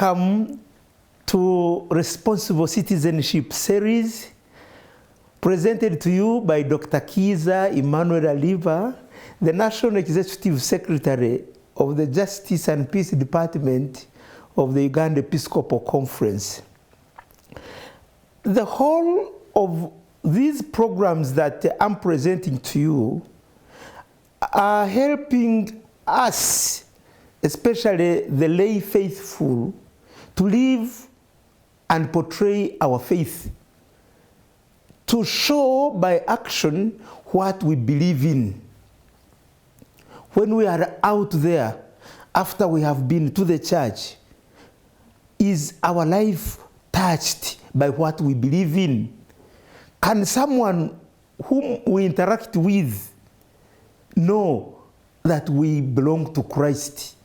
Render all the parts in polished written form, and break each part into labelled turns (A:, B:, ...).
A: Welcome to Responsible Citizenship series presented to you by Dr. Kiiza, Emmanuel Aliba, the National Executive Secretary of the Justice and Peace Department of the Uganda Episcopal Conference. The whole of these programs that I'm presenting to you are helping us, especially the lay faithful, to live and portray our faith, to show by action what we believe in. When we are out there, after we have been to the church, is our life touched by what we believe in? Can someone whom we interact with know that we belong to Christ?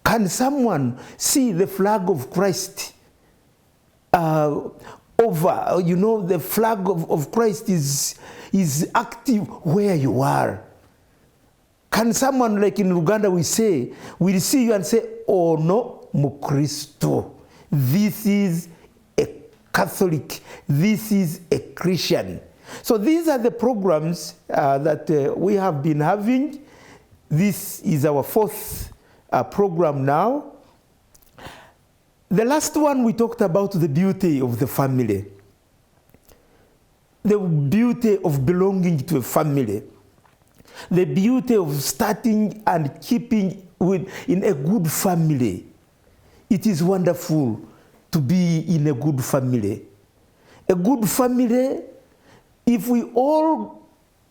A: Can someone see the flag of Christ over, the flag of Christ is active where you are? Can someone, like in Uganda we say, will see you and say, oh no, Mukristo, this is a Catholic, this is a Christian. So these are the programs that we have been having. This is our fourth program now. The last one we talked about the beauty of the family, the beauty of belonging to a family, the beauty of starting and keeping in a good family. It is wonderful to be in a good family. A good family, if we all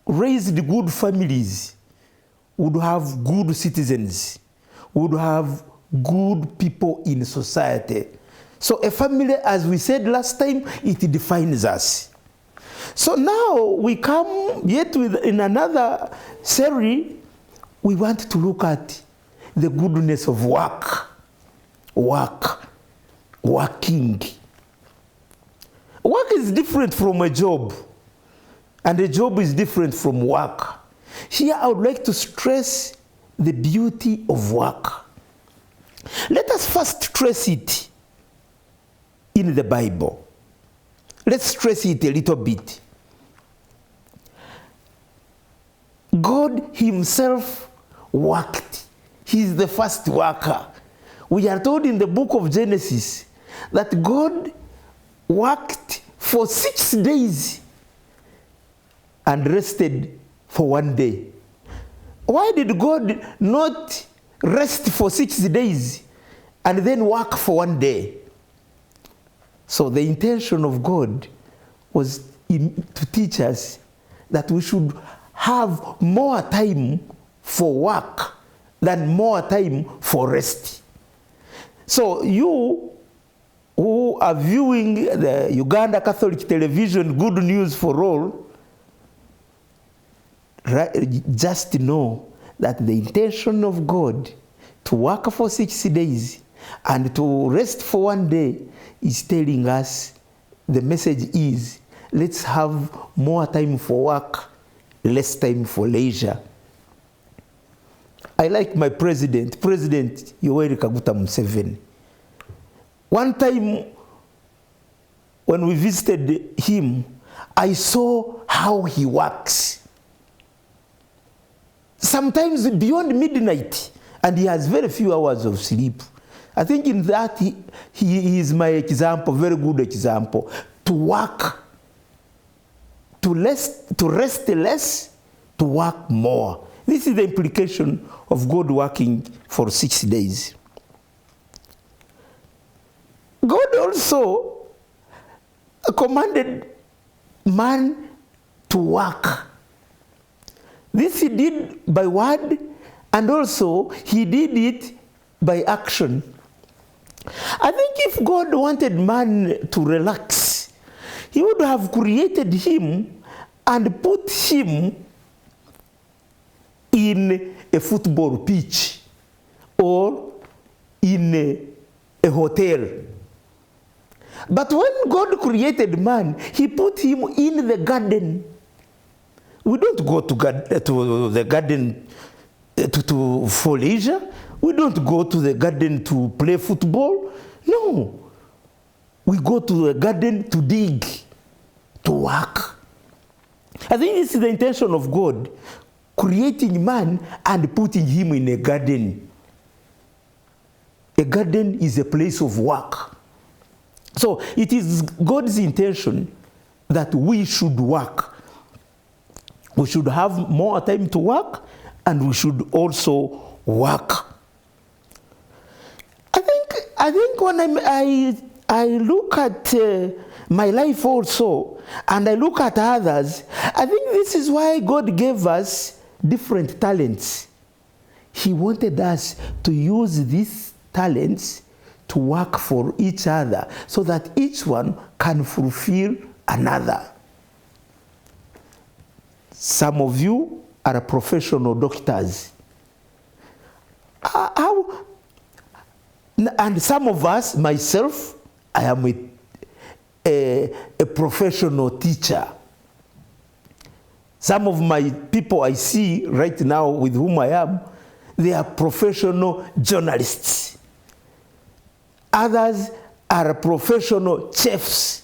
A: raised good families, would have good citizens, would have good people in society. So a family, as we said last time, it defines us. So now we come yet in another series, we want to look at the goodness of working. Work is different from a job, and a job is different from work. Here I would like to stress the beauty of work. Let us first trace it in the Bible. Let's trace it a little bit. God himself worked. He is the first worker. We are told in the book of Genesis that God worked for 6 days and rested for 1 day. Why did God not rest for 6 days and then work for 1 day? So the intention of God was to teach us that we should have more time for work than more time for rest. So you who are viewing the Uganda Catholic Television, Good News for All, just know that the intention of God to work for 6 days and to rest for 1 day is telling us, the message is, let's have more time for work, less time for leisure. I like my President Yoweri Kaguta Museveni. One time when we visited him, I saw how he works. Sometimes beyond midnight, and he has very few hours of sleep. I think in that he is my example, very good example. To work, to rest less, to work more. This is the implication of God working for 6 days. God also commanded man to work. This he did by word, and also he did it by action. I think if God wanted man to relax, he would have created him and put him in a football pitch or in a hotel. But when God created man, he put him in the garden. We don't go to the garden for leisure. We don't go to the garden to play football. No. We go to a garden to dig, to work. I think this is the intention of God, creating man and putting him in a garden. A garden is a place of work. So it is God's intention that we should work. We should have more time to work, and we should also work. I think when I look at my life also, and I look at others, I think this is why God gave us different talents. He wanted us to use these talents to work for each other so that each one can fulfill another. Some of you are professional doctors. And some of us, myself, I am a professional teacher. Some of my people I see right now with whom I am, they are professional journalists. Others are professional chefs.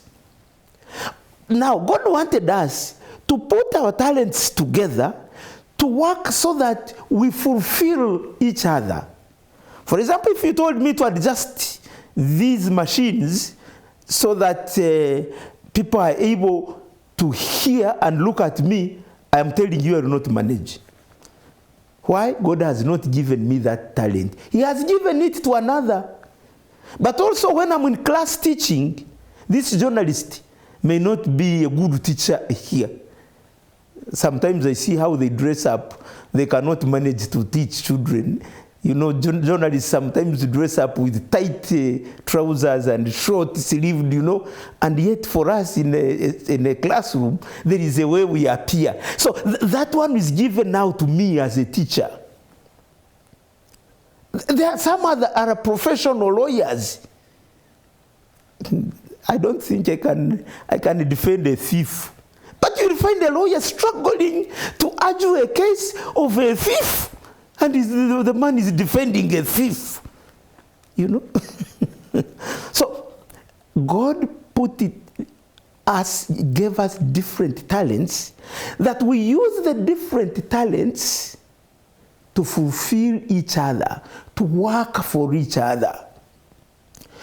A: Now, God wanted us to put our talents together to work so that we fulfill each other. For example, if you told me to adjust these machines so that people are able to hear and look at me, I am telling you I will not manage. Why? God has not given me that talent. He has given it to another. But also when I'm in class teaching, this journalist may not be a good teacher here. Sometimes I see how they dress up. They cannot manage to teach children. You know, journalists sometimes dress up with tight trousers and short sleeved, you know, and yet for us in a classroom, there is a way we appear. So that one is given now to me as a teacher. There are some other are professional lawyers. I don't think I can defend a thief. But you'll find a lawyer struggling to argue a case of a thief. And the man is defending a thief. You know? So God gave us different talents, that we use the different talents to fulfill each other, to work for each other.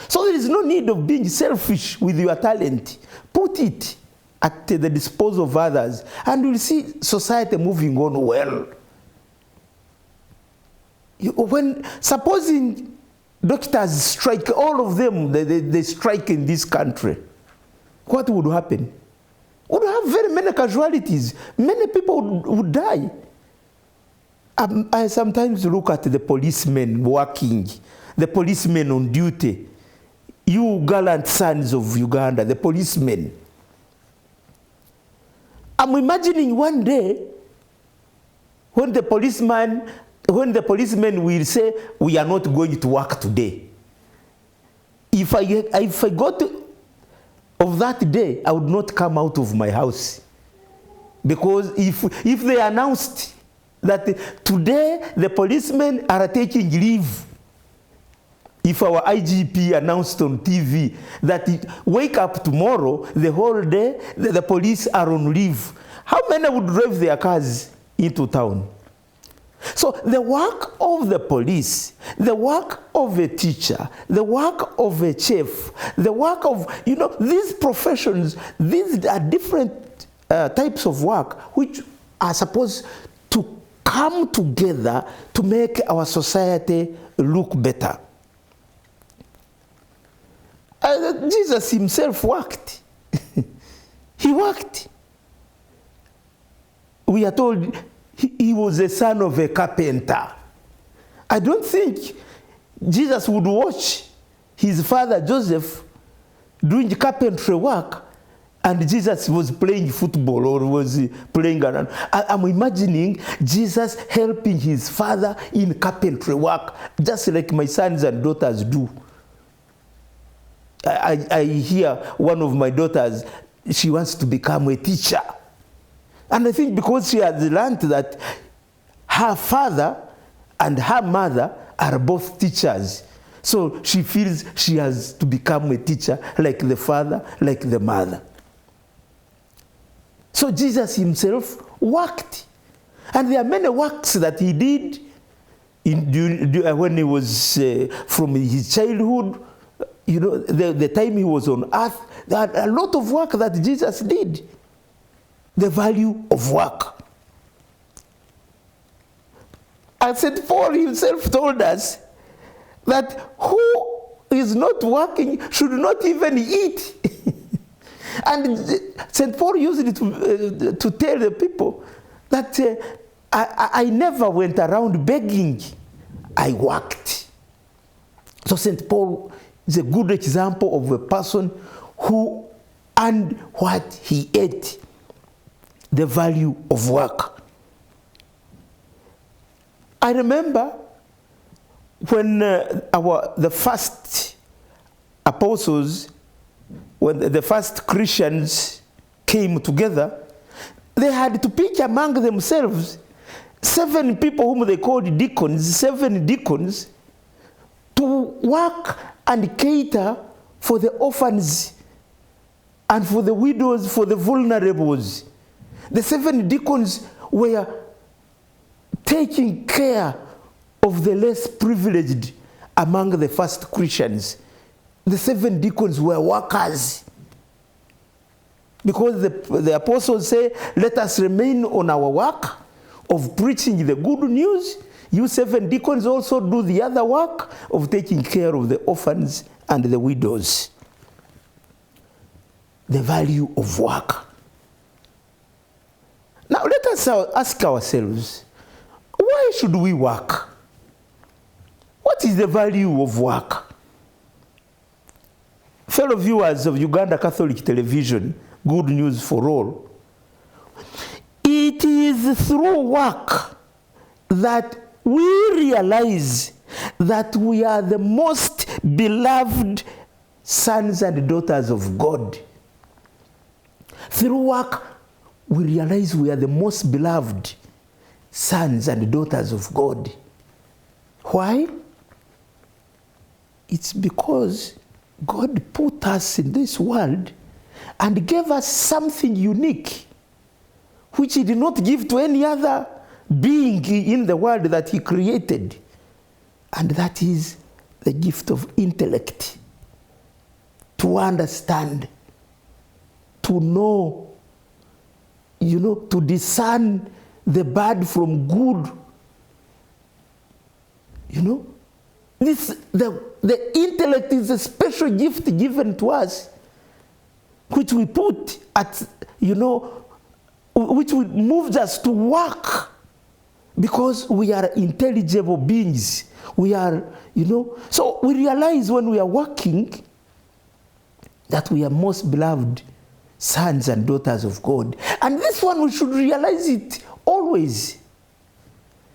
A: So there is no need of being selfish with your talent. Put it at the disposal of others, and you'll see society moving on well. When supposing doctors strike, all of them, they strike in this country, what would happen? We would have very many casualties. Many people would die. I sometimes look at the policemen working, the policemen on duty. You gallant sons of Uganda, the policemen. I'm imagining one day when the policemen will say, we are not going to work today. If I got of that day, I would not come out of my house. Because if they announced that today the policemen are taking leave, if our IGP announced on TV that wake up tomorrow, the whole day, the police are on leave, how many would drive their cars into town? So the work of the police, the work of a teacher, the work of a chef, the work of, you know, these professions, these are different types of work which are supposed to come together to make our society look better. Jesus himself worked. He worked. We are told he was the son of a carpenter. I don't think Jesus would watch his father Joseph doing carpentry work and Jesus was playing football or was playing around. I'm imagining Jesus helping his father in carpentry work, just like my sons and daughters do. I hear one of my daughters, she wants to become a teacher. And I think because she has learned that her father and her mother are both teachers, So she feels she has to become a teacher like the father, like the mother. So Jesus himself worked. And there are many works that he did when he was from his childhood, the time he was on earth. There are a lot of work that Jesus did. The value of work. And St. Paul himself told us that who is not working should not even eat. And St. Paul used it to tell the people that I never went around begging. I worked. So St. Paul is a good example of a person who earned what he ate, the value of work. I remember when the first apostles, when the first Christians came together, they had to pick among themselves 7 people whom they called deacons, 7 deacons, to work and cater for the orphans and for the widows, for the vulnerables. The 7 deacons were taking care of the less privileged among the first Christians. The 7 deacons were workers. Because the apostles say, let us remain on our work of preaching the good news. You 7 deacons also do the other work of taking care of the orphans and the widows. The value of work. Now let us ask ourselves, why should we work? What is the value of work? Fellow viewers of Uganda Catholic Television, Good News for All, it is through work that we realize that we are the most beloved sons and daughters of God. Through work, we realize we are the most beloved sons and daughters of God. Why? It's because God put us in this world and gave us something unique, which he did not give to any other being in the world that he created. And that is the gift of intellect. To understand, to know, to discern the bad from good. The intellect is a special gift given to us, which we put at, which moves us to work, because we are intelligible beings. We are, so we realize when we are working that we are most beloved sons and daughters of God. And this one, we should realize it always.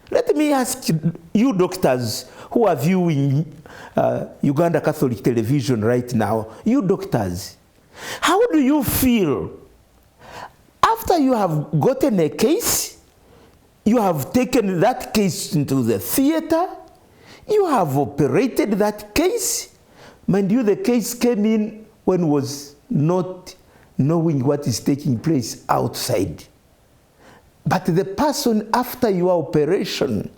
A: Let me ask you doctors who are viewing Uganda Catholic Television right now, you doctors, how do you feel after you have gotten a case, you have taken that case into the theater, you have operated that case? Mind you, the case came in when was not knowing what is taking place outside. But the person after your operation,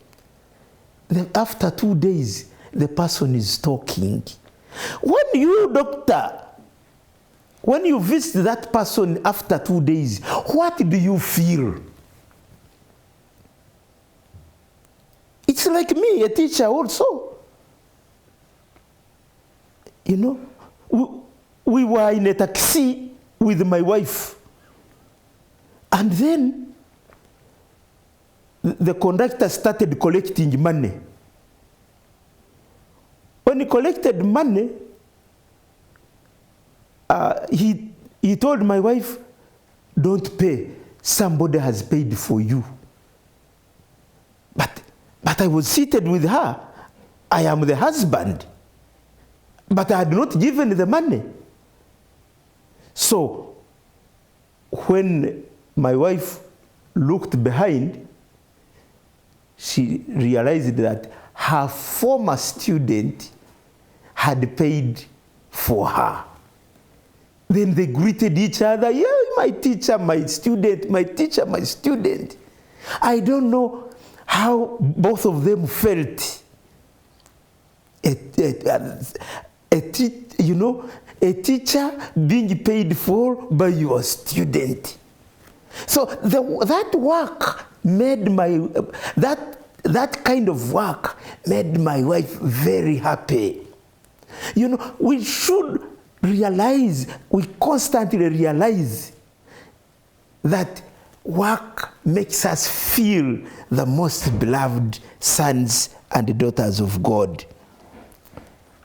A: after 2 days, the person is talking. When you, doctor, when you visit that person after 2 days, what do you feel? It's like me, a teacher also. We were in a taxi with my wife. And then the conductor started collecting money. When he collected money, he told my wife, don't pay. Somebody has paid for you. But I was seated with her. I am the husband. But I had not given the money. So, when my wife looked behind, she realized that her former student had paid for her. Then they greeted each other. Yeah, my teacher, my student, my teacher, my student. I don't know how both of them felt. A teacher being paid for by your student. So that work made that kind of work made my wife very happy. You know, we should realize, we constantly realize that work makes us feel the most beloved sons and daughters of God.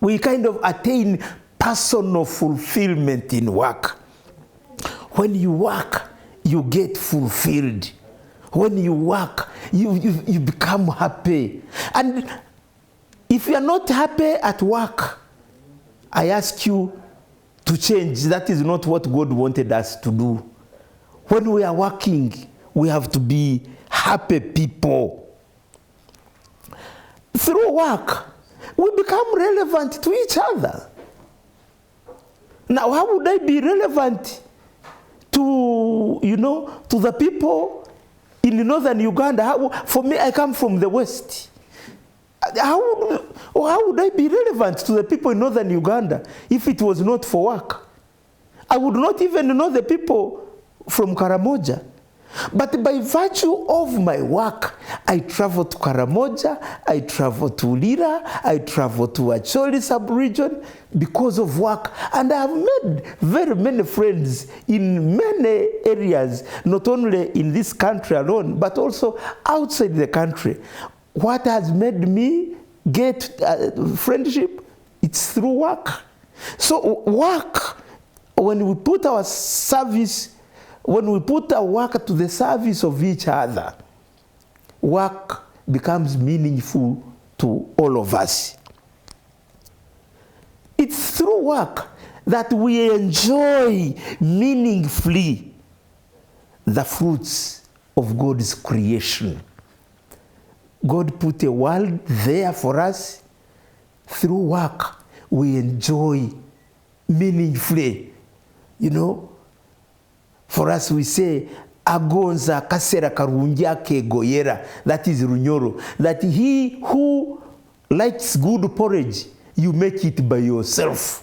A: We kind of attain personal fulfillment in work. When you work, you get fulfilled. When you work, you become happy. And if you are not happy at work, I ask you to change. That is not what God wanted us to do. When we are working, we have to be happy people. Through work, we become relevant to each other. Now, how would I be relevant to the people in northern Uganda? For me, I come from the west. How would I be relevant to the people in northern Uganda if it was not for work? I would not even know the people from Karamoja. But by virtue of my work, I travel to Karamoja, I travel to Lira, I travel to Acholi sub-region because of work. And I have made very many friends in many areas, not only in this country alone, but also outside the country. What has made me get friendship? It's through work. So work, when we put our work to the service of each other, work becomes meaningful to all of us. It's through work that we enjoy meaningfully the fruits of God's creation. God put a world there for us. Through work, we enjoy meaningfully. You know, for us we say, agonza kasera karungi akegoyera. That is Runyoro. That he who likes good porridge, you make it by yourself.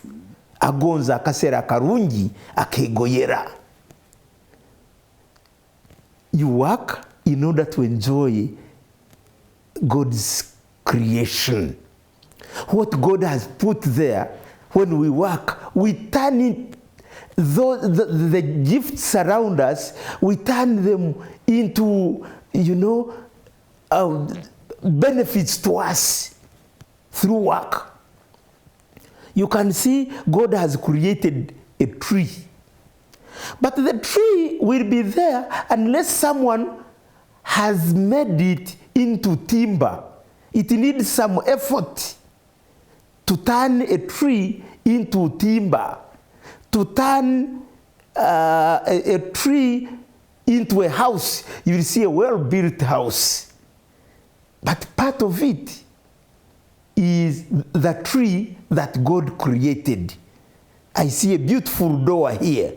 A: Agonza kasera karungi akegoyera. You work in order to enjoy God's creation. What God has put there, when we work, we turn it, the gifts around us, we turn them into, benefits to us through work. You can see God has created a tree. But the tree will be there unless someone has made it into timber. It needs some effort to turn a tree into timber, to turn a tree into a house. You will see a well-built house. But part of it is the tree that God created. I see a beautiful door here.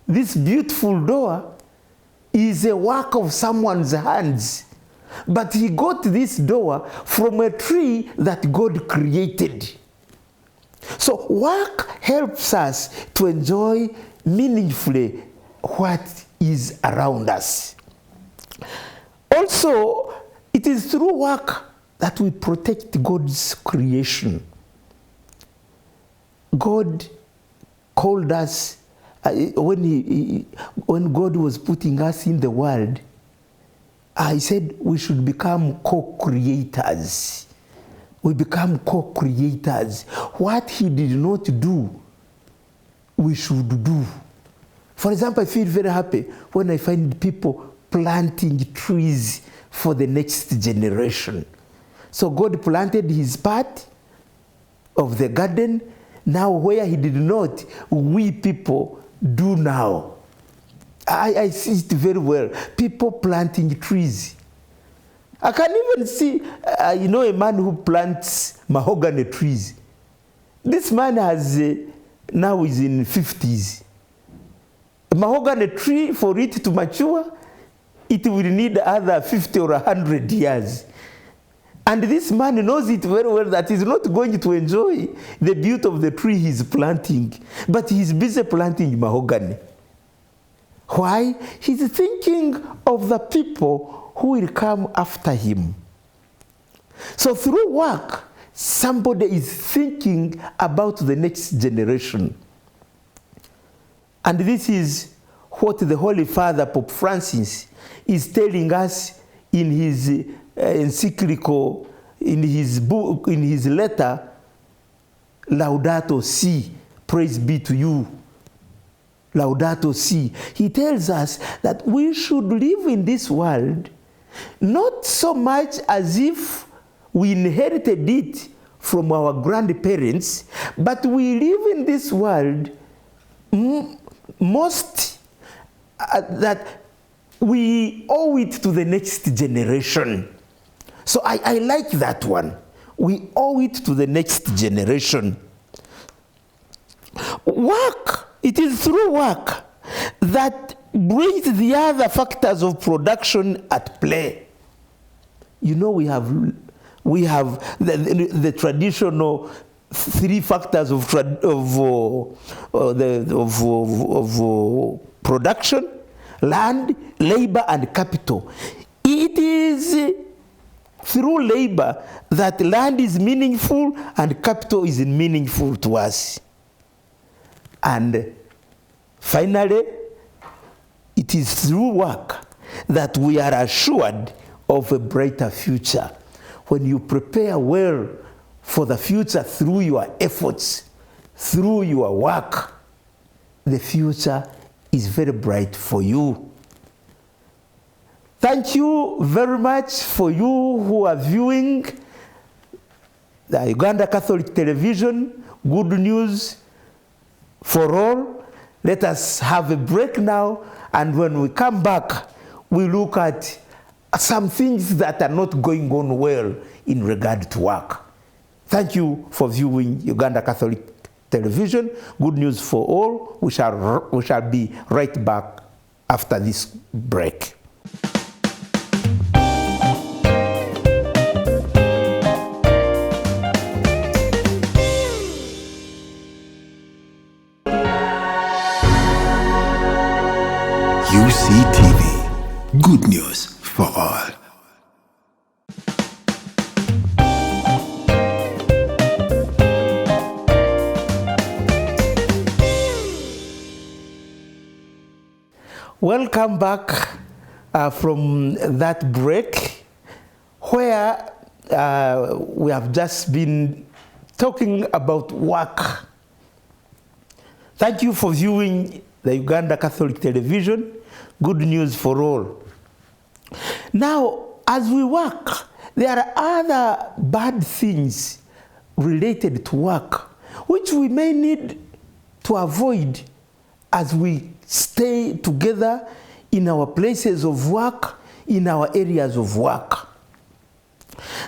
A: This beautiful door is a work of someone's hands. But he got this door from a tree that God created. So work helps us to enjoy meaningfully what is around us. Also, it is through work that we protect God's creation. God called us, when God was putting us in the world, I said we should become co-creators. We become co-creators. What he did not do, we should do. For example, I feel very happy when I find people planting trees for the next generation. So God planted his part of the garden. Now where he did not, we people do now. I see it very well. People planting trees. I can even see, a man who plants mahogany trees. This man has now is in 50s. A mahogany tree, for it to mature, it will need other 50 or 100 years. And this man knows it very well that he's not going to enjoy the beauty of the tree he's planting, but he's busy planting mahogany. Why? He's thinking of the people who will come after him. So through work, somebody is thinking about the next generation. And this is what the Holy Father, Pope Francis, is telling us in his encyclical, in his book, in his letter, Laudato Si, praise be to you. Laudato Si. He tells us that we should live in this world not so much as if we inherited it from our grandparents, but we live in this world most that we owe it to the next generation. So I like that one. We owe it to the next generation. Work, it is through work that brings the other factors of production at play. You know, we have the traditional three factors of production: land, labor, and capital. It is through labor that land is meaningful and capital is meaningful to us. And finally, it is through work that we are assured of a brighter future. When you prepare well for the future through your efforts, through your work, the future is very bright for you. Thank you very much for you who are viewing the Uganda Catholic Television. Good news for all. Let us have a break now, and when we come back, we look at some things that are not going on well in regard to work. Thank you for viewing Uganda Catholic Television. Good news for all. We shall be right back after this break.
B: UCTV, good news for all.
A: Welcome back from that break, where we have just been talking about work. Thank you for viewing the Uganda Catholic Television. Good news for all. Now, as we work, there are other bad things related to work, which we may need to avoid as we stay together in our places of work, in our areas of work.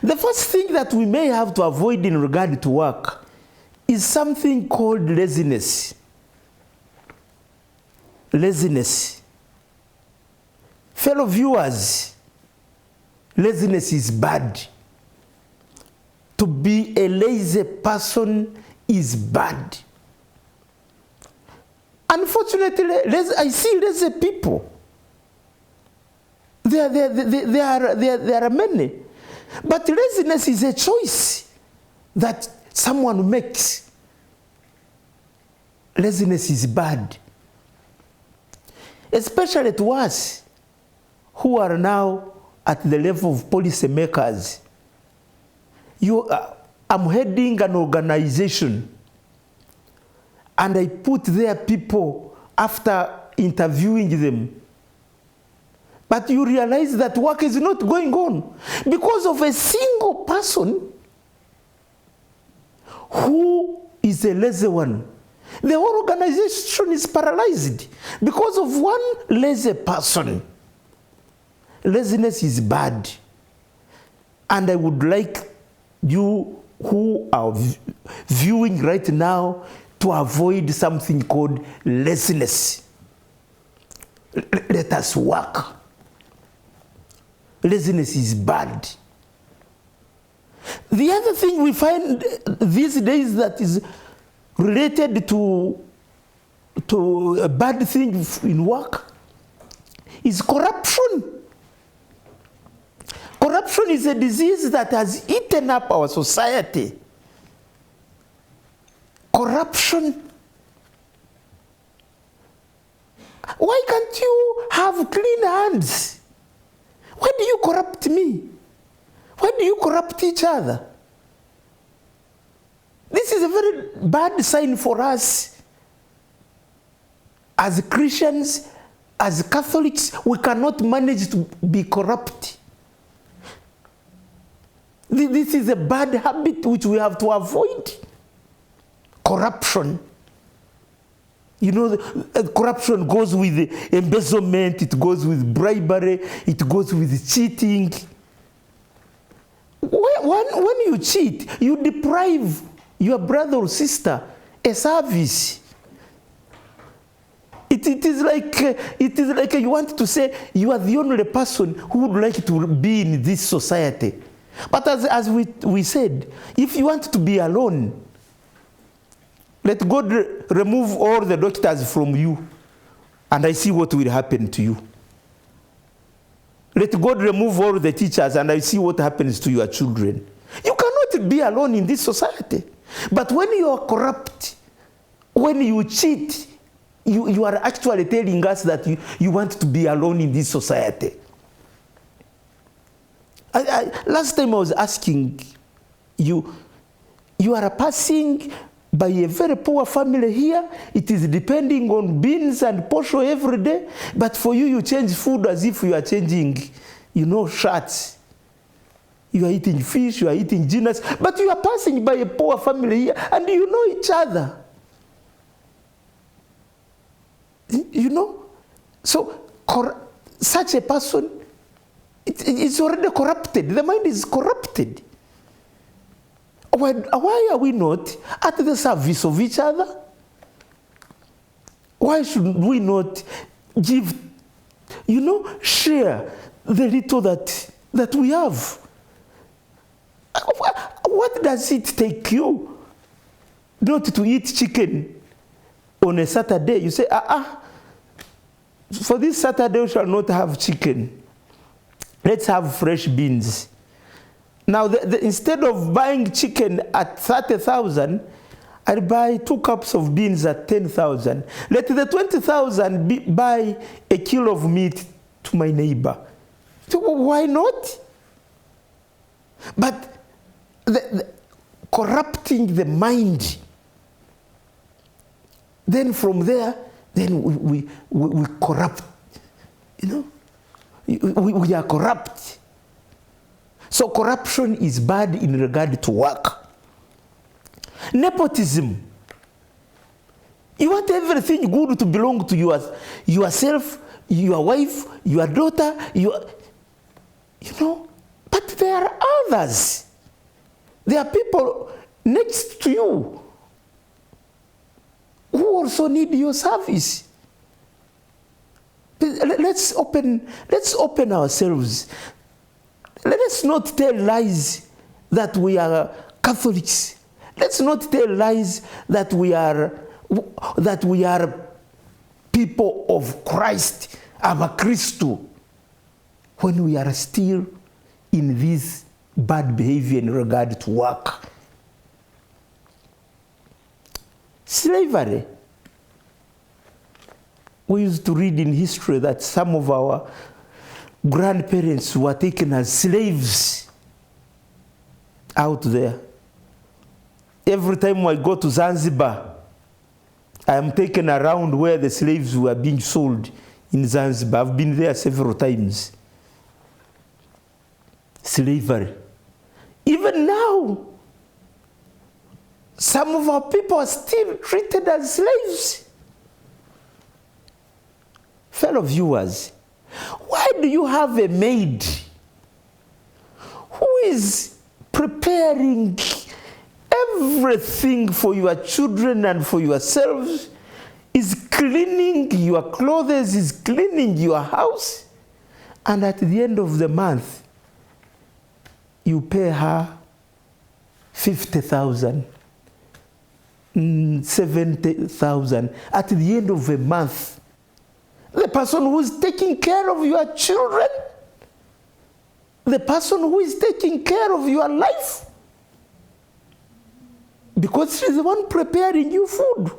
A: The first thing that we may have to avoid in regard to work is something called laziness. Laziness. Fellow viewers, laziness is bad. To be a lazy person is bad. Unfortunately, I see lazy people. There are many. But laziness is a choice that someone makes. Laziness is bad. Especially to us who are now at the level of policymakers. I'm heading an organization, and I put there people after interviewing them. But you realize that work is not going on because of a single person who is a lazy one. The whole organization is paralyzed because of one lazy person. Laziness is bad. And I would like you who are viewing right now to avoid something called laziness. Let us work. Laziness is bad. The other thing we find these days that is related to a bad thing in work is corruption. Corruption is a disease that has eaten up our society. Corruption. Why can't you have clean hands? Why do you corrupt me? Why do you corrupt each other? This is a very bad sign for us. As Christians, as Catholics, we cannot manage to be corrupt. This is a bad habit which we have to avoid. Corruption. You know, corruption goes with embezzlement, it goes with bribery, it goes with cheating. When you cheat, you deprive your brother or sister a service. It is like you want to say you are the only person who would like to be in this society. But as we said, if you want to be alone, let God remove all the doctors from you, and I see what will happen to you. Let God remove all the teachers, and I see what happens to your children. You cannot be alone in this society. But when you are corrupt, when you cheat, you are actually telling us that you want to be alone in this society. Last time I was asking you are passing by a very poor family here. It is depending on beans and posho every day. But for you, you change food as if you are changing, shirts. You are eating fish, you are eating genus. But you are passing by a poor family here, and you know each other. So such a person, it's already corrupted. The mind is corrupted. Why are we not at the service of each other? Why should we not give, share the little that we have? What does it take you not to eat chicken on a Saturday? You say, for this Saturday we shall not have chicken. Let's have fresh beans. Now, instead of buying chicken at 30,000, I'll buy 2 cups of beans at 10,000. Let the 20,000 buy a kilo of meat to my neighbor. So why not? But corrupting the mind, then from there, then we corrupt. We are corrupt. So corruption is bad in regard to work. Nepotism. You want everything good to belong to yourself, your wife, your daughter, but there are others. There are people next to you who also need your service. Let's open ourselves. Let us not tell lies that we are Catholics. Let's not tell lies that we are people of Christ, Aba Christo, when we are still in this bad behavior in regard to work. Slavery. We used to read in history that some of our grandparents were taken as slaves out there. Every time I go to Zanzibar, I am taken around where the slaves were being sold in Zanzibar. I've been there several times. Slavery. Even now, some of our people are still treated as slaves. Fellow viewers, why do you have a maid who is preparing everything for your children and for yourselves, is cleaning your clothes, is cleaning your house, and at the end of the month, you pay her 50,000, 70,000 at the end of a month. The person who is taking care of your children, the person who is taking care of your life, because she's the one preparing you food.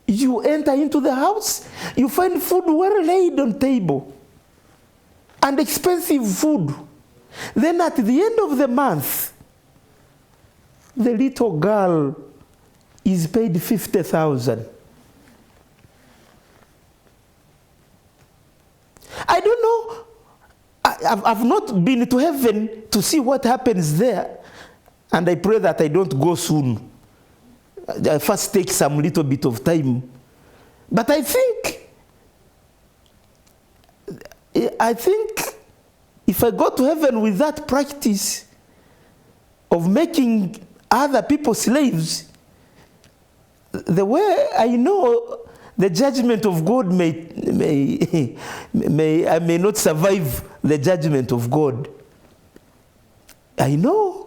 A: You enter into the house, you find food well laid on table, and expensive food. Then at the end of the month, the little girl is paid 50,000. I don't know. I've not been to heaven to see what happens there, and I pray that I don't go soon. I first take some little bit of time. But I think if I go to heaven with that practice of making other people slaves, the way I know the judgment of God I may not survive the judgment of God. I know.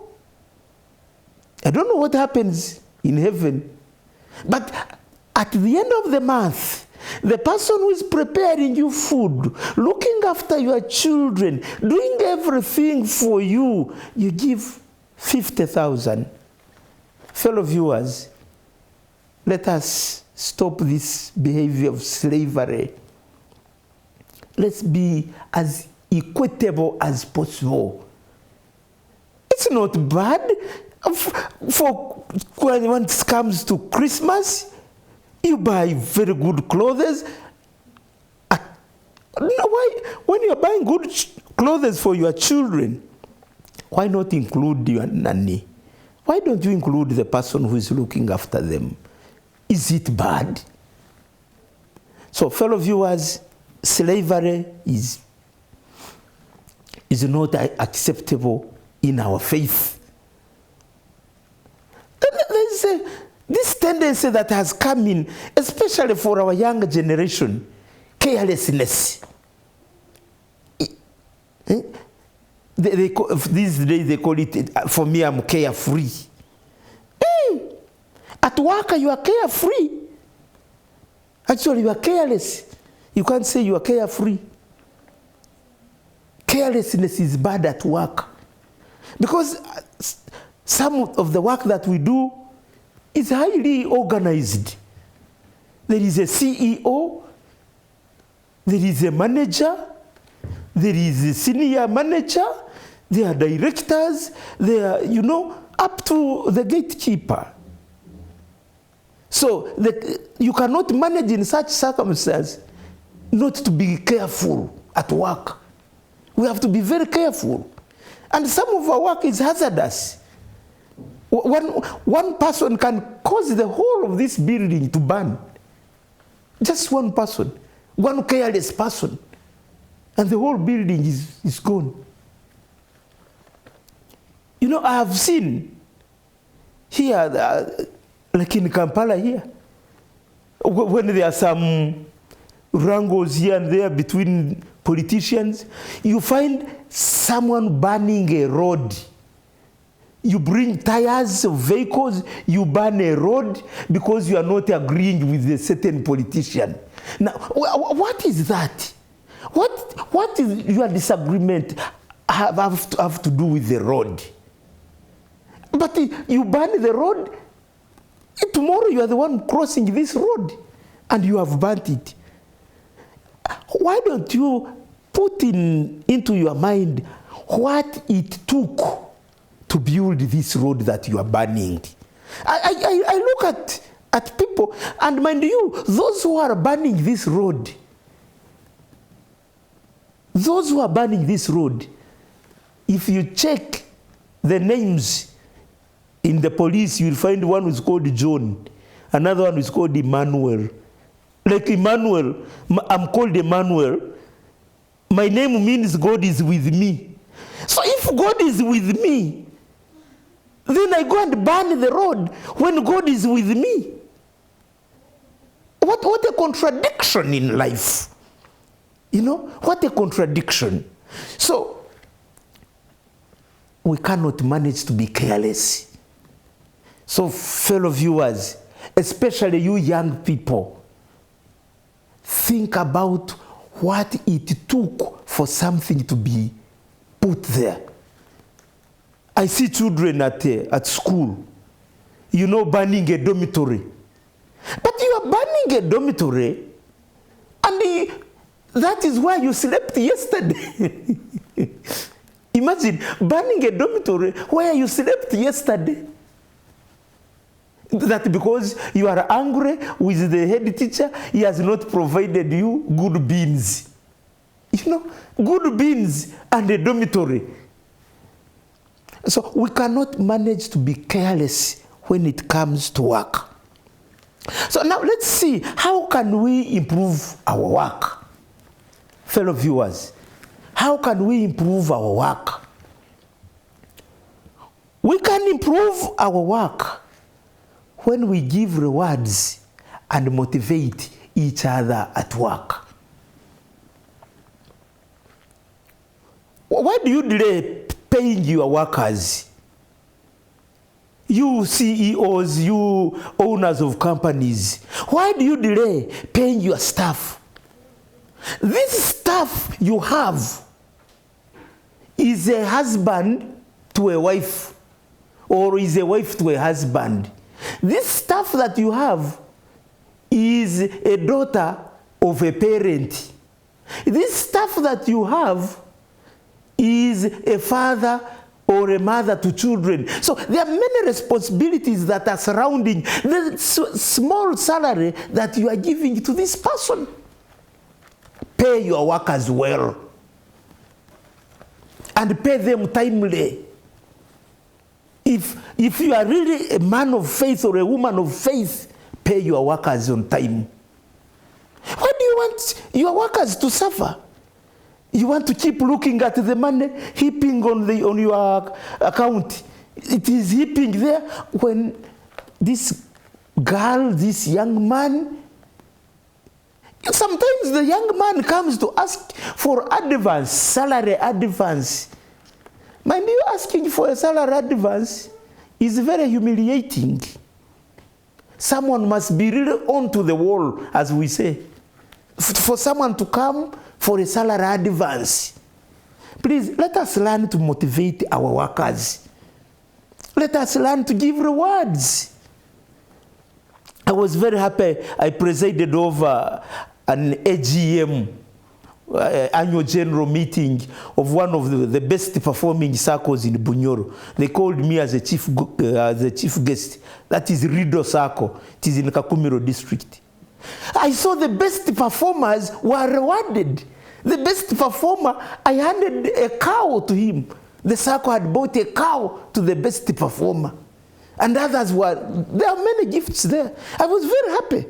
A: I don't know what happens in heaven. But at the end of the month, the person who is preparing you food, looking after your children, doing everything for you, you give 50,000. Fellow viewers, let us stop this behavior of slavery. Let's be as equitable as possible. It's not bad. For when it comes to Christmas, you buy very good clothes. Why, when you're buying good clothes for your children, why not include your nanny? Why don't you include the person who is looking after them? Is it bad? So, fellow viewers, slavery is not acceptable in our faith. There's this tendency that has come in, especially for our younger generation, carelessness. These days they call it, for me, I'm carefree. At work, you are carefree. Actually, you are careless. You can't say you are carefree. Carelessness is bad at work. Because some of the work that we do is highly organized. There is a CEO, there is a manager, there is a senior manager, there are directors, there are, up to the gatekeeper. So you cannot manage in such circumstances not to be careful at work. We have to be very careful. And some of our work is hazardous. One person can cause the whole of this building to burn. Just one person, one careless person, and the whole building is gone. I have seen here, like in Kampala here, when there are some wrangles here and there between politicians, you find someone burning a road. You bring tires of vehicles, you burn a road because you are not agreeing with a certain politician. Now, what is that? What is your disagreement have to do with the road? But you burn the road, tomorrow you are the one crossing this road and you have burnt it. Why don't you put into your mind what it took to build this road that you are burning? I look at people, and mind you, those who are burning this road, if you check the names in the police, you will find one who is called John, another one who is called Emmanuel. Like Emmanuel, I'm called Emmanuel. My name means God is with me. So if God is with me, Then I go and burn the road when God is with me. What a contradiction in life. You know, what a contradiction. So, we cannot manage to be careless. So, fellow viewers, especially you young people, think about what it took for something to be put there. I see children at school, you know, burning a dormitory. But you are burning a dormitory, and that is where you slept yesterday. Imagine burning a dormitory where you slept yesterday. That because you are angry with the head teacher, he has not provided you good beans. You know, good beans and a dormitory. So we cannot manage to be careless when it comes to work. So now let's see, how can we improve our work? Fellow viewers, how can we improve our work? We can improve our work when we give rewards and motivate each other at work. Why do you delay paying your workers? You CEOs, you owners of companies, why do you delay paying your staff? This staff you have is a husband to a wife, or is a wife to a husband. This staff that you have is a daughter of a parent. This staff that you have is a father or a mother to children. So there are many responsibilities that are surrounding the small salary that you are giving to this person. Pay your workers well. And pay them timely. If you are really a man of faith or a woman of faith, pay your workers on time. Why do you want your workers to suffer? You want to keep looking at the money heaping on your account. It is heaping there when this girl, this young man, sometimes the young man comes to ask for advance, salary advance. Mind you, asking for a salary advance is very humiliating. Someone must be really onto the wall, as we say, for someone to come for a salary advance. Please, let us learn to motivate our workers. Let us learn to give rewards. I was very happy I presided over an AGM, annual general meeting of one of the best performing circles in Bunyoro. They called me as a chief guest. That is Rido Circle. It is in Kakumiro district. I saw the best performers were rewarded. The best performer, I handed a cow to him. The circle had bought a cow to the best performer. And others were, there are many gifts there. I was very happy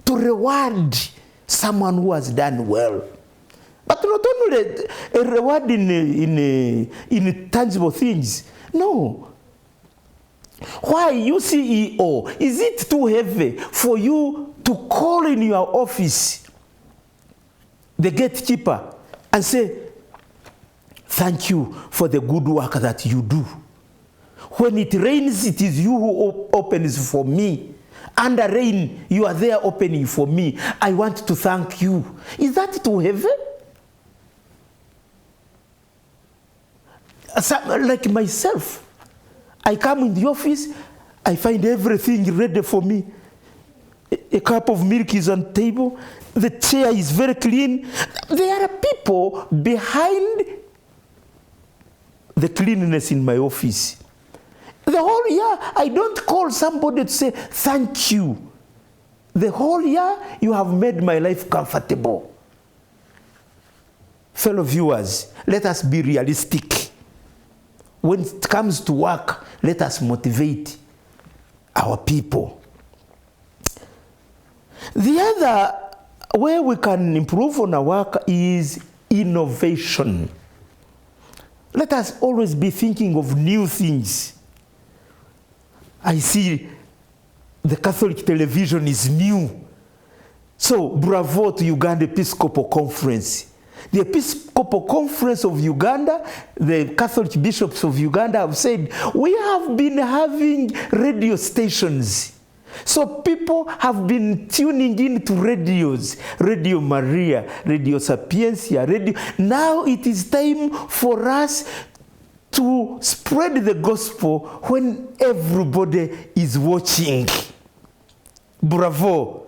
A: to reward someone who has done well. But not only a reward in tangible things. No. Why, you CEO, is it too heavy for you to call in your office the gatekeeper and say, thank you for the good work that you do. When it rains, it is you who opens for me. Under rain, you are there opening for me. I want to thank you. Is that too heavy? Like myself, I come in the office, I find everything ready for me. A cup of milk is on the table. The chair is very clean. There are people behind the cleanliness in my office. The whole year, I don't call somebody to say, thank you. The whole year, you have made my life comfortable. Fellow viewers, let us be realistic. When it comes to work, let us motivate our people. The other way we can improve on our work is innovation. Let us always be thinking of new things. I see the Catholic television is new. So bravo to Uganda Episcopal Conference. The Episcopal Conference of Uganda, the Catholic bishops of Uganda have said, we have been having radio stations. So people have been tuning into radios, Radio Maria, Radio Sapiencia, Radio. Now it is time for us to spread the gospel when everybody is watching. Bravo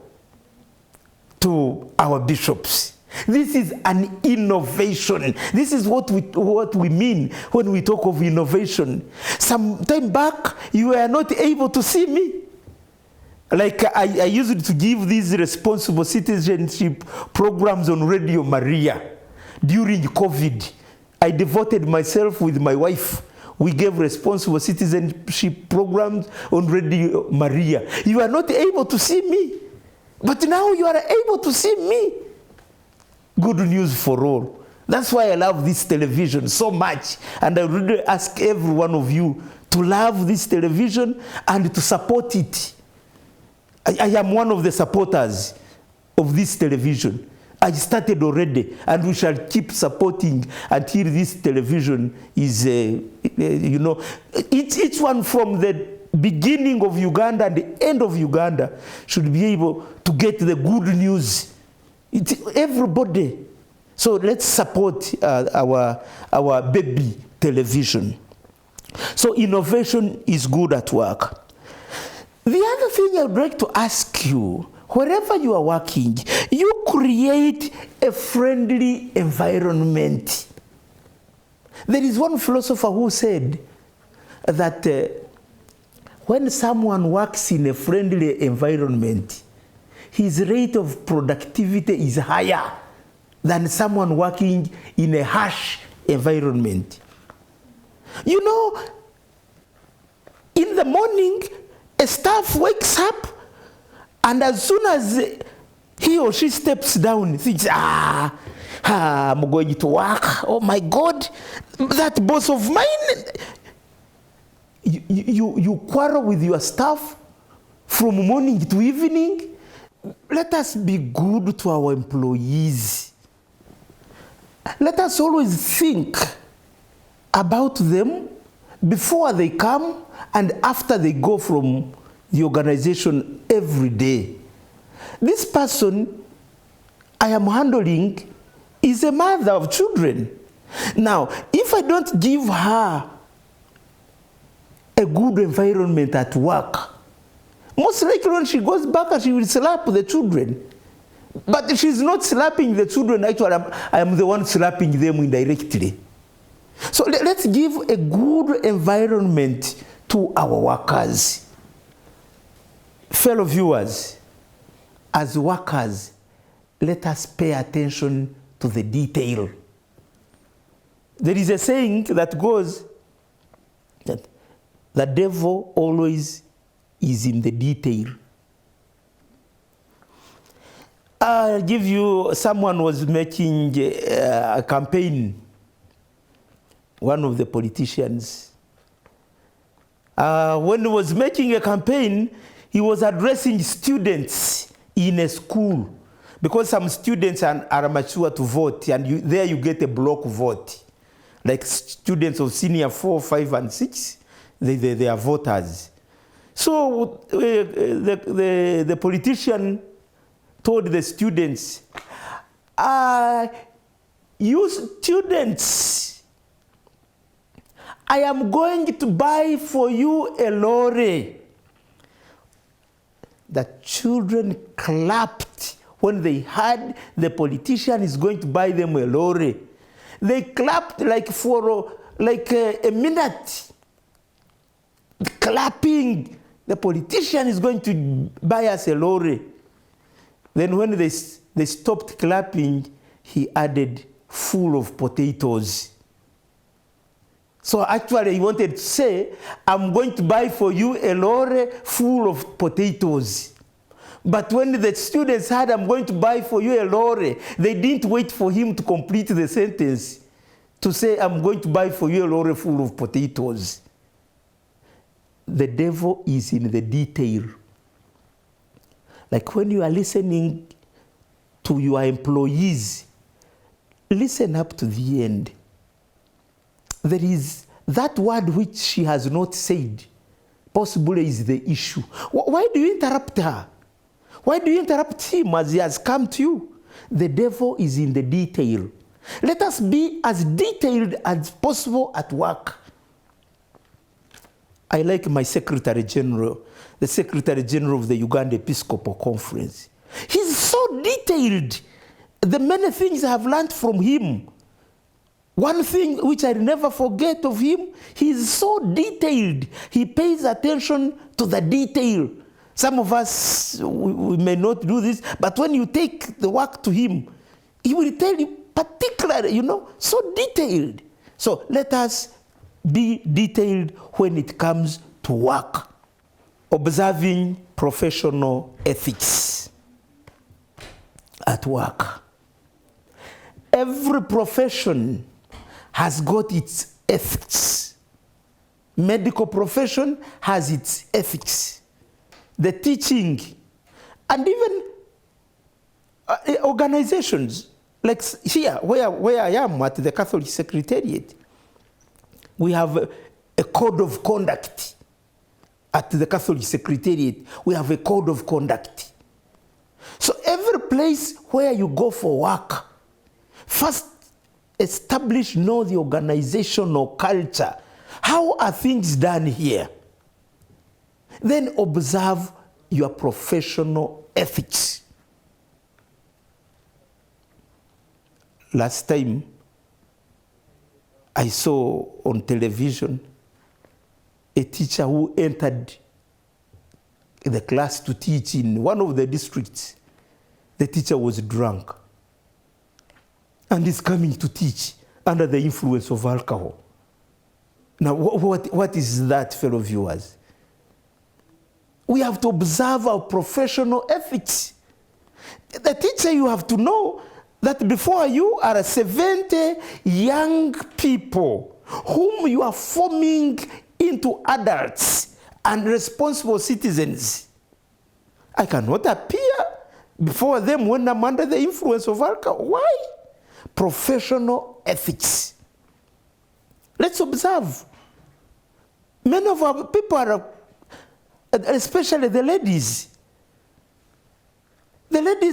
A: to our bishops. This is an innovation. This is what we mean when we talk of innovation. Some time back, you were not able to see me. Like I used to give these responsible citizenship programs on Radio Maria during COVID. I devoted myself with my wife. We gave responsible citizenship programs on Radio Maria. You are not able to see me, but now you are able to see me. Good news for all. That's why I love this television so much. And I really ask every one of you to love this television and to support it. I am one of the supporters of this television. I started already, and we shall keep supporting until this television is, you know, each one from the beginning of Uganda and the end of Uganda should be able to get the good news. Everybody. So let's support our baby television. So innovation is good at work. The other thing I would like to ask you, wherever you are working, you create a friendly environment. There is one philosopher who said that when someone works in a friendly environment, his rate of productivity is higher than someone working in a harsh environment. You know, in the morning, a staff wakes up, and as soon as he or she steps down, thinks, I'm going to work. Oh my God, that boss of mine. You quarrel with your staff from morning to evening. Let us be good to our employees. Let us always think about them before they come and after they go from the organization every day. This person I am handling is a mother of children. Now, if I don't give her a good environment at work, most likely when she goes back, she will slap the children. But she's not slapping the children. Actually, I am the one slapping them indirectly. So let's give a good environment to our workers. Fellow viewers, as workers, let us pay attention to the detail. There is a saying that goes that the devil always is in the detail. I'll give you, someone was making a campaign, one of the politicians. When he was making a campaign, he was addressing students in a school, because some students are mature to vote, and there you get a block vote. Like students of senior 4, 5, and 6, they are voters. So the politician told the students, you students, I am going to buy for you a lorry. The children clapped when they heard the politician is going to buy them a lorry. They clapped like for a minute. Clapping. The politician is going to buy us a lorry. Then when they stopped clapping, he added, full of potatoes. So actually he wanted to say, I'm going to buy for you a lorry full of potatoes. But when the students heard, I'm going to buy for you a lorry, they didn't wait for him to complete the sentence to say, I'm going to buy for you a lorry full of potatoes. the devil is in the detail. Like when you are listening to your employees, listen up to the end. There is that word which she has not said, possibly is the issue. Why do you interrupt her? Why do you interrupt him as he has come to you? The devil is in the detail. Let us be as detailed as possible at work. I like my Secretary General, the Secretary General of the Uganda Episcopal Conference. He's so detailed. The many things I have learned from him. One thing which I never forget of him, he is so detailed. He pays attention to the detail. Some of us, we may not do this, but when you take the work to him, he will tell you particularly, so detailed. So let us be detailed when it comes to work. Observing professional ethics at work. Every profession has got its ethics. Medical profession has its ethics. The teaching, and even organizations, like here, where I am at the Catholic Secretariat, we have a code of conduct. At the Catholic Secretariat, we have a code of conduct. So every place where you go for work, first establish, know the organizational culture. How are things done here? Then observe your professional ethics. Last time, I saw on television a teacher who entered the class to teach in one of the districts. The teacher was drunk and is coming to teach under the influence of alcohol. Now, what is that, fellow viewers? We have to observe our professional ethics. The teacher, you have to know that before you are 70 young people whom you are forming into adults and responsible citizens. I cannot appear before them when I'm under the influence of alcohol. Why? Professional ethics. Let's observe. Many of our people are, especially the ladies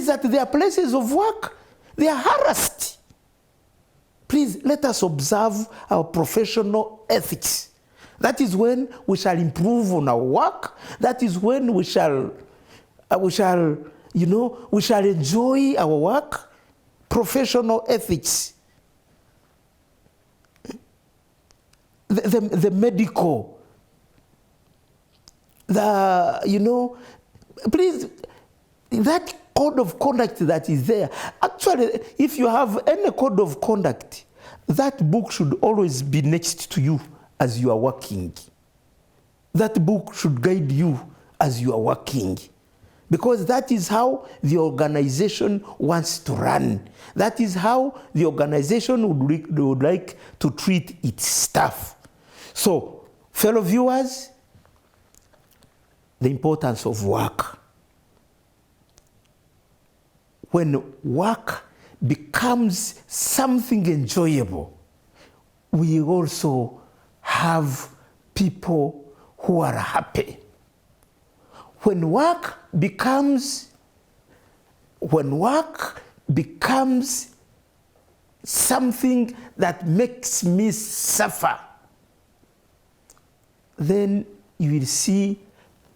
A: at their places of work, they are harassed. Please, let us observe our professional ethics. That is when we shall improve on our work. That is when we shall enjoy our work. Professional ethics. The medical. Please, that code of conduct that is there. Actually, if you have any code of conduct, that book should always be next to you as you are working. That book should guide you as you are working. Because that is how the organization wants to run. That is how the organization would like to treat its staff. So, fellow viewers, the importance of work. When work becomes something enjoyable, we also have people who are happy. When work becomes something that makes me suffer, then you will see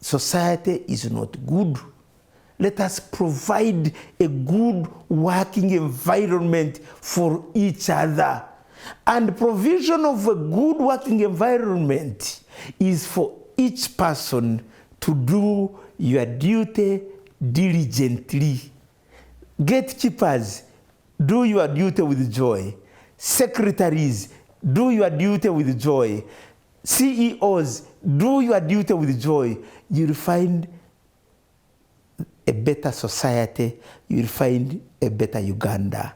A: society is not good. Let us provide a good working environment for each other. And provision of a good working environment is for each person to do your duty diligently. Gatekeepers, do your duty with joy. Secretaries, do your duty with joy. CEOs, do your duty with joy. You'll find a better society. You'll find a better Uganda.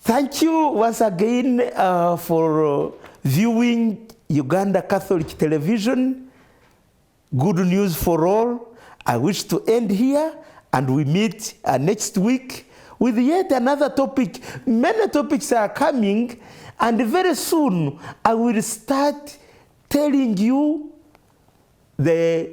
A: Thank you once again for viewing Uganda Catholic Television. Good news for all. I wish to end here, and we meet next week with yet another topic. Many topics are coming, and very soon I will start telling you the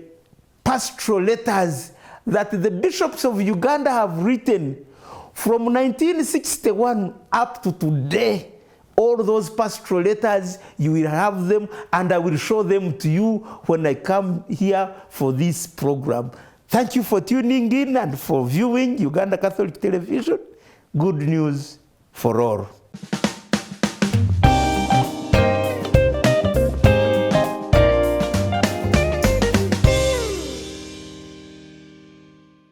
A: pastoral letters that the bishops of Uganda have written from 1961 up to today. All those pastoral letters, you will have them, and I will show them to you when I come here for this program. Thank you for tuning in and for viewing Uganda Catholic Television. Good news for all.